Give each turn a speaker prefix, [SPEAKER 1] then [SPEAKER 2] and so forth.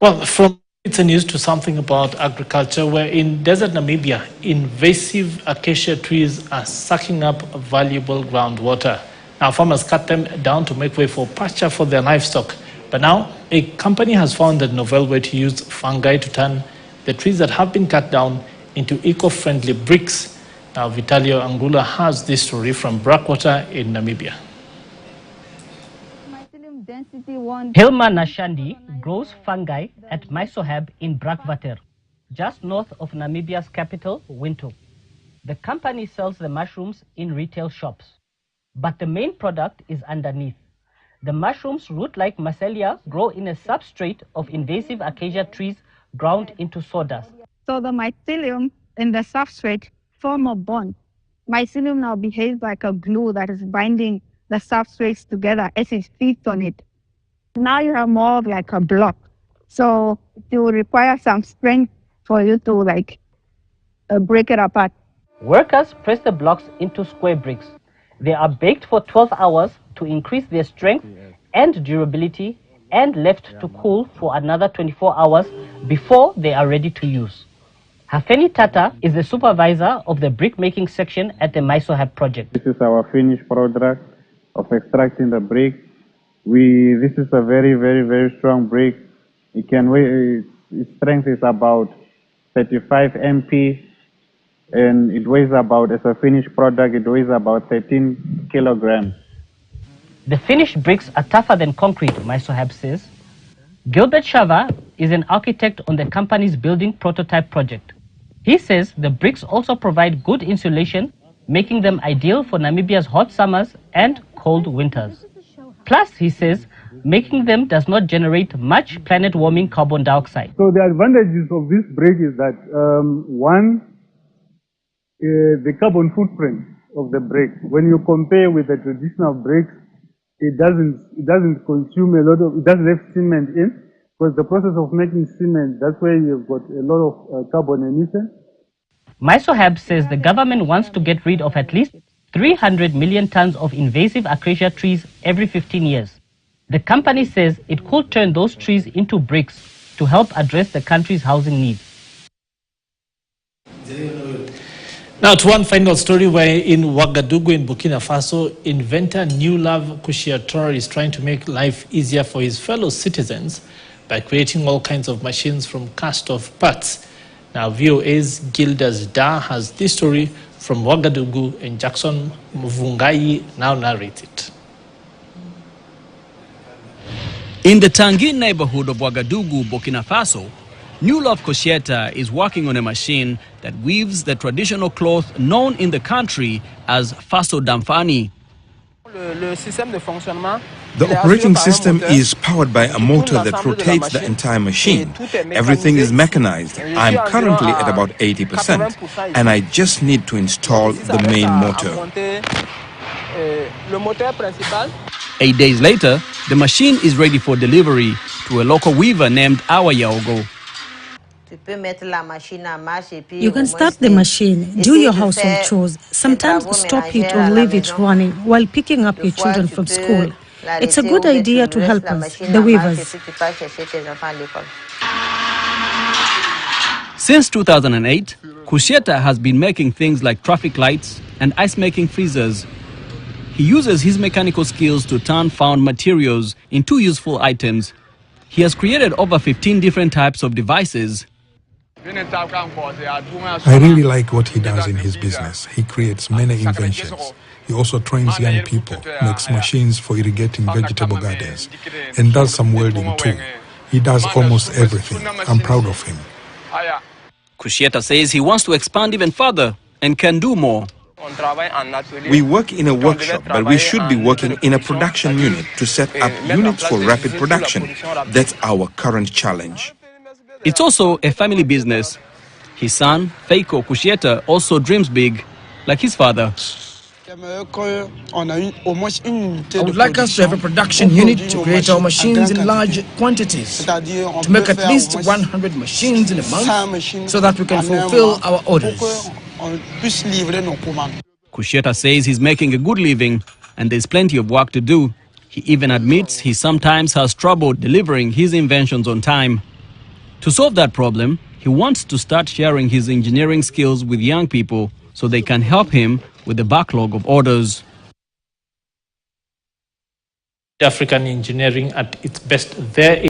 [SPEAKER 1] Well, from it's a news to something about agriculture, where in desert Namibia, invasive acacia trees are sucking up valuable groundwater. Now, farmers cut them down to make way for pasture for their livestock. But now, a company has found a novel way to use fungi to turn the trees that have been cut down into eco-friendly bricks. Now, Vitalio Angula has this story from Blackwater in Namibia.
[SPEAKER 2] Hilma Nashandi grows fungi at Menace in Blackwater, just north of Namibia's capital, Windhoek. The company sells the mushrooms in retail shops, but the main product is underneath. The mushrooms, root-like mycelia, grow in a substrate of invasive acacia trees ground into sawdust.
[SPEAKER 3] So the mycelium in the substrate form a bond. Mycelium now behaves like a glue that is binding the substrates together as it feeds on it. Now you have more of like a block. So it will require some strength for you to break it apart.
[SPEAKER 2] Workers press the blocks into square bricks. They are baked for 12 hours to increase their strength and durability and left to cool for another 24 hours before they are ready to use. Hafeni Tata is the supervisor of the brick-making section at the Menace project.
[SPEAKER 4] This is our finished product of extracting the brick. This is a very, very, very strong brick. It can weigh, its strength is about 35 MP, and it weighs about, as a finished product, it weighs about 13 kilograms.
[SPEAKER 2] The finished bricks are tougher than concrete, Menace says. Gilbert Shava is an architect on the company's building prototype project. He says the bricks also provide good insulation, making them ideal for Namibia's hot summers and cold winters. Plus, he says, making them does not generate much planet-warming carbon dioxide.
[SPEAKER 4] So the advantages of this brick is that, one, the carbon footprint of the brick. When you compare with the traditional bricks, it doesn't consume a lot of, it doesn't have cement in, because the process of making cement, that's where you've got a lot of carbon emission.
[SPEAKER 2] Menace says the government wants to get rid of at least 300 million tons of invasive acacia trees every 15 years. The company says it could turn those trees into bricks to help address the country's housing needs.
[SPEAKER 1] Now to one final story, where in Ouagadougou in Burkina Faso, inventor Newlove Kushiatora is trying to make life easier for his fellow citizens by creating all kinds of machines from cast-off parts. Now VOA's Gildas Da has this story from Ouagadougou, and Jackson Mvungai now narrates it.
[SPEAKER 5] In the Tanguy neighborhood of Ouagadougou, Burkina Faso, Newlove Kushiatora is working on a machine that weaves the traditional cloth known in the country as Faso Damfani.
[SPEAKER 6] The operating system is powered by a motor that rotates the entire machine. Everything is mechanized. I'm currently at about 80%, and I just need to install the main motor.
[SPEAKER 5] 8 days later, the machine is ready for delivery to a local weaver named Awa Yaogo.
[SPEAKER 7] You can start the machine, do your household chores, sometimes stop it or leave it running while picking up your children from school. It's a good idea to help us, the weavers.
[SPEAKER 5] Since 2008, Kushiatora has been making things like traffic lights and ice-making freezers. He uses his mechanical skills to turn found materials into useful items. He has created over 15 different types of devices.
[SPEAKER 8] I really like what he does in his business. He creates many inventions. He also trains young people, makes machines for irrigating vegetable gardens, and does some welding too. He does almost everything. I'm proud of him.
[SPEAKER 5] Kushiatora says he wants to expand even further and can do more.
[SPEAKER 6] We work in a workshop, but we should be working in a production unit to set up units for rapid production. That's our current challenge.
[SPEAKER 5] It's also a family business. His son, Feiko Kushiatora, also dreams big, like his father.
[SPEAKER 9] I would like us to have a production unit to create our machines in large quantities, to make at least 100 machines in a month, so that we can fulfill our orders.
[SPEAKER 5] Kushiatora says he's making a good living and there's plenty of work to do. He even admits he sometimes has trouble delivering his inventions on time. To solve that problem, he wants to start sharing his engineering skills with young people so they can help him with the backlog of orders.
[SPEAKER 1] African engineering at its best there.